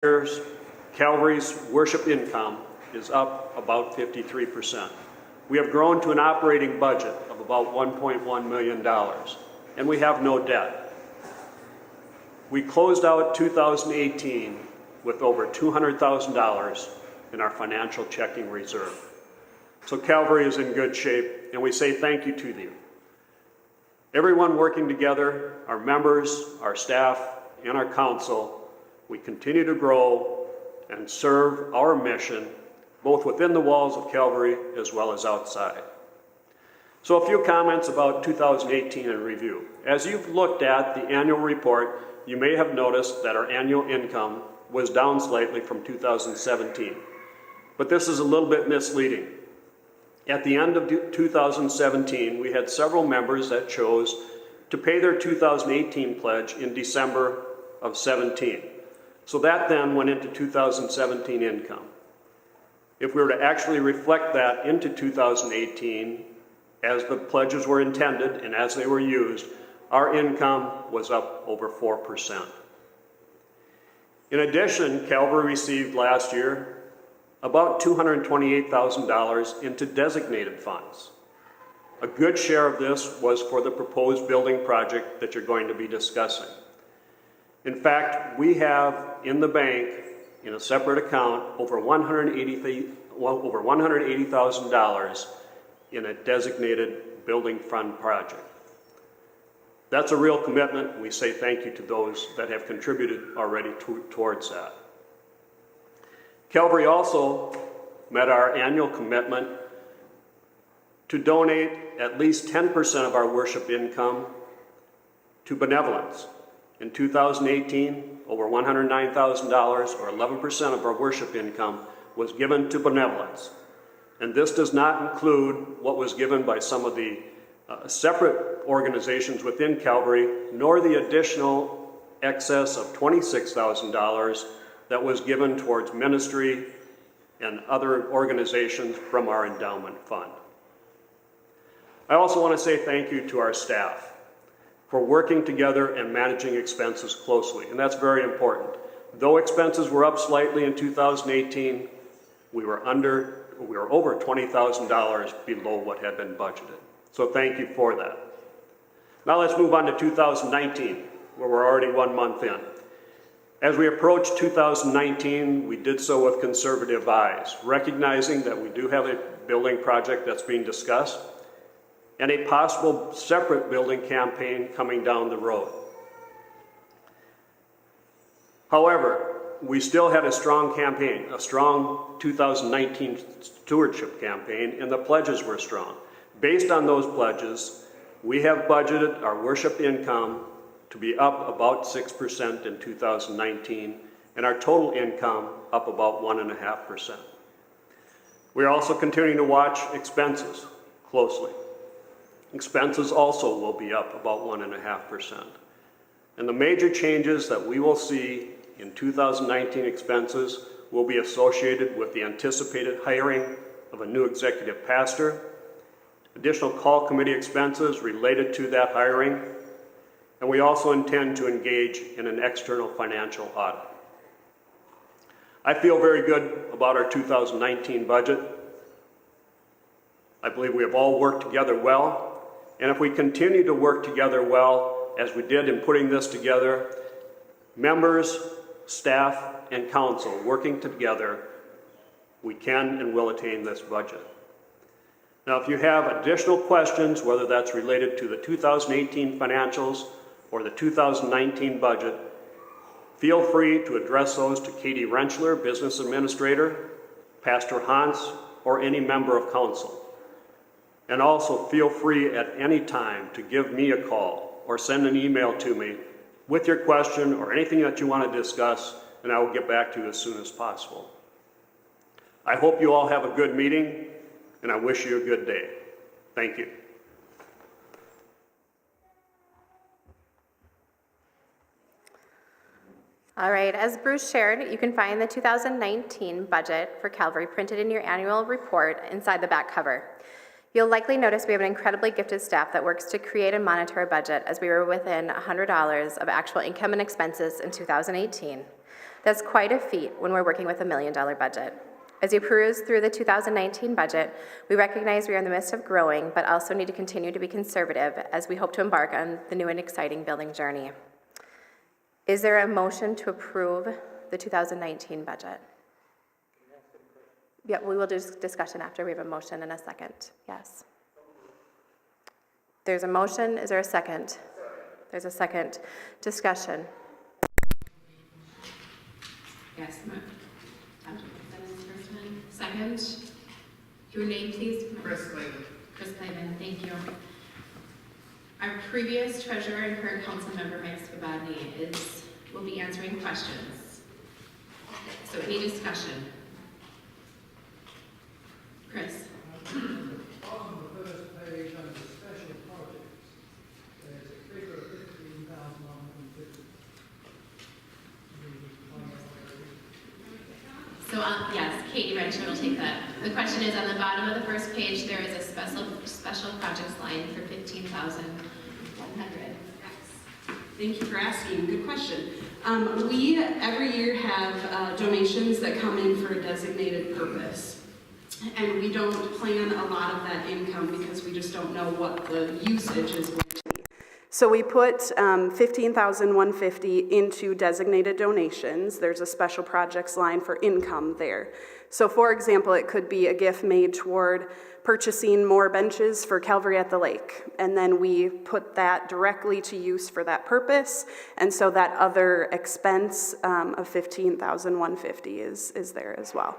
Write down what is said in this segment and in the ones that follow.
years, Calvary's worship income is up about 53%. We have grown to an operating budget of about $1.1 million, and we have no debt. We closed out 2018 with over $200,000 in our financial checking reserve. So Calvary is in good shape, and we say thank you to you. Everyone working together, our members, our staff, and our council, we continue to grow and serve our mission both within the walls of Calvary as well as outside. So a few comments about 2018 in review. As you've looked at the annual report, you may have noticed that our annual income was down slightly from 2017. But this is a little bit misleading. At the end of 2017, we had several members that chose to pay their 2018 pledge in December of 17. So that then went into 2017 income. If we were to actually reflect that into 2018, as the pledges were intended and as they were used, our income was up over 4%. In addition, Calvary received last year about $228,000 into designated funds. A good share of this was for the proposed building project that you're going to be discussing. In fact, we have in the bank, in a separate account, over $180,000 in a designated building fund project. That's a real commitment. We say thank you to those that have contributed already towards that. Calvary also met our annual commitment to donate at least 10% of our worship income to benevolence. In 2018, over $109,000, or 11% of our worship income, was given to benevolence. And this does not include what was given by some of the separate organizations within Calvary, nor the additional excess of $26,000 that was given towards ministry and other organizations from our endowment fund. I also want to say thank you to our staff for working together and managing expenses closely, and that's very important. Though expenses were up slightly in 2018, we were over $20,000 below what had been budgeted. So thank you for that. Now let's move on to 2019, where we're already 1 month in. As we approach 2019, we did so with conservative eyes, recognizing that we do have a building project that's being discussed and a possible separate building campaign coming down the road. However, we still had a strong campaign, a strong 2019 stewardship campaign, and the pledges were strong. Based on those pledges, we have budgeted our worship income to be up about 6% in 2019, and our total income up about 1.5%. We are also continuing to watch expenses closely. Expenses also will be up about 1.5%. And the major changes that we will see in 2019 expenses will be associated with the anticipated hiring of a new executive pastor, additional call committee expenses related to that hiring, and we also intend to engage in an external financial audit. I feel very good about our 2019 budget. I believe we have all worked together well, and if we continue to work together well, as we did in putting this together, members, staff, and council working together, we can and will attain this budget. Now, if you have additional questions, whether that's related to the 2018 financials or the 2019 budget, feel free to address those to Katie Rentschler, Business Administrator, Pastor Hans, or any member of council. And also feel free at any time to give me a call or send an email to me with your question or anything that you want to discuss, and I will get back to you as soon as possible. I hope you all have a good meeting, and I wish you a good day. Thank you. All right, as Bruce shared, you can find the 2019 budget for Calvary printed in your annual report inside the back cover. You'll likely notice we have an incredibly gifted staff that works to create and monitor a budget, as we were within $100 of actual income and expenses in 2018. That's quite a feat when we're working with a $1 million budget. As you peruse through the 2019 budget, we recognize we are in the midst of growing, but also need to continue to be conservative as we hope to embark on the new and exciting building journey. Is there a motion to approve the 2019 budget? Yeah, we will do discussion after we have a motion and a second. Yes. There's a motion. Is there a second? There's a second. Discussion. Yes, first one. Second. Your name, please. Chris Clayton. Chris Clayton, thank you. Our previous treasurer and current council member, Mike Spavadny, will be answering questions. So any discussion? Chris. On the first page under special projects, there's a figure of 15,150. So yes, Katie Rencher will take that. The question is on the bottom of the first page, there is a special projects line for 15,100. Thank you for asking. Good question. We every year have donations that come in for a designated purpose. And we don't plan a lot of that income because we just don't know what the usage is going to be. So we put 15,150 into designated donations. There's a special projects line for income there. So for example, it could be a gift made toward purchasing more benches for Calvary at the Lake. And then we put that directly to use for that purpose. And so that other expense of 15,150 is there as well.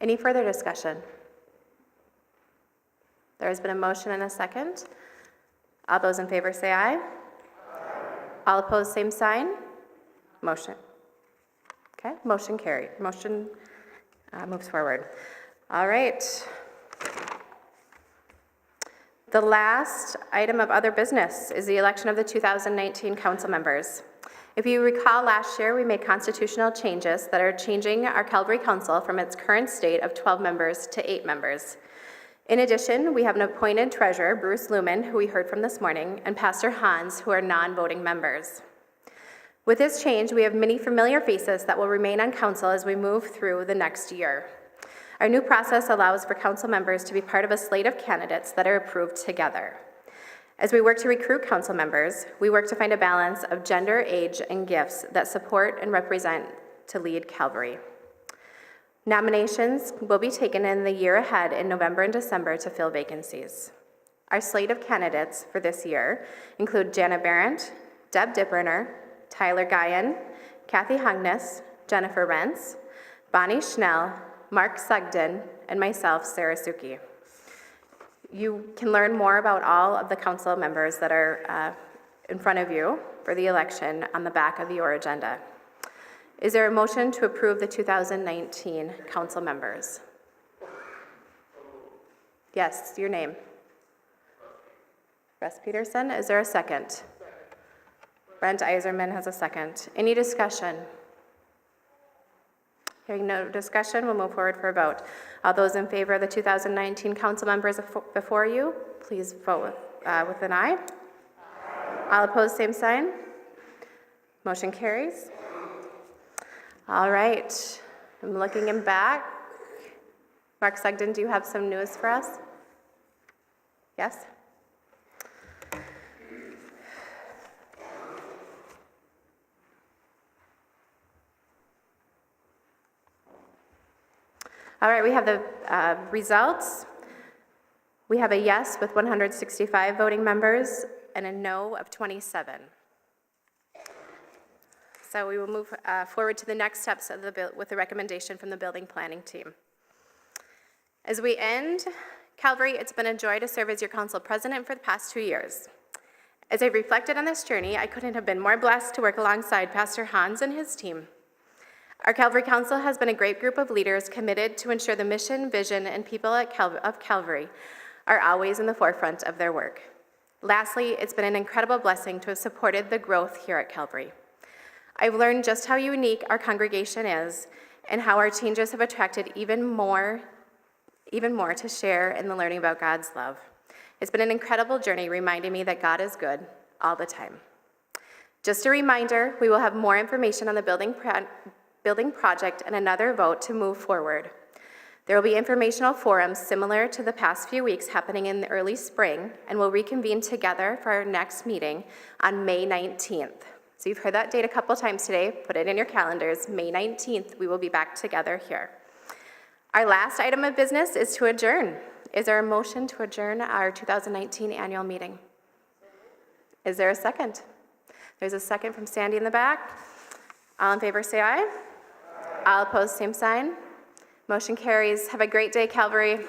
Any further discussion? There has been a motion and a second. All those in favor say aye. Aye. All opposed, same sign. Motion. Okay, motion carried. Motion moves forward. All right. The last item of other business is the election of the 2019 council members. If you recall, last year we made constitutional changes that are changing our Calvary Council from its current state of 12 members to 8 members. In addition, we have an appointed treasurer, Bruce Lumen, who we heard from this morning, and Pastor Hans, who are non-voting members. With this change, we have many familiar faces that will remain on council as we move through the next year. Our new process allows for council members to be part of a slate of candidates that are approved together. As we work to recruit council members, we work to find a balance of gender, age, and gifts that support and represent to lead Calvary. Nominations will be taken in the year ahead in November and December to fill vacancies. Our slate of candidates for this year include Jana Barrett, Deb Dipperner, Tyler Guyan, Kathy Hungnes, Jennifer Rentz, Bonnie Schnell, Mark Sugden, and myself, Sarah Suki. You can learn more about all of the council members that are in front of you for the election on the back of your agenda. Is there a motion to approve the 2019 council members? Yes, your name. Russ Peterson, is there a second? Brent Eiserman has a second. Any discussion? Hearing no discussion, we'll move forward for a vote. All those in favor of the 2019 council members before you, please vote with an aye. All opposed, same sign. Motion carries. All right, I'm looking in back. Mark Sugden, do you have some news for us? Yes? All right, we have the results. We have a yes with 165 voting members and a no of 27. So we will move forward to the next steps of with the recommendation from the building planning team. As we end, Calvary, it's been a joy to serve as your council president for the past 2 years. As I reflected on this journey, I couldn't have been more blessed to work alongside Pastor Hans and his team. Our Calvary Council has been a great group of leaders committed to ensure the mission, vision, and people of Calvary are always in the forefront of their work. Lastly, it's been an incredible blessing to have supported the growth here at Calvary. I've learned just how unique our congregation is and how our changes have attracted even more to share in the learning about God's love. It's been an incredible journey reminding me that God is good all the time. Just a reminder, we will have more information on the building project and another vote to move forward. There will be informational forums similar to the past few weeks happening in the early spring, and we'll reconvene together for our next meeting on May 19th. So you've heard that date a couple times today. Put it in your calendars. May 19th, we will be back together here. Our last item of business is to adjourn. Is there a motion to adjourn our 2019 annual meeting? Is there a second? There's a second from Sandy in the back. All in favor, say aye. All opposed, same sign. Motion carries. Have a great day, Calvary.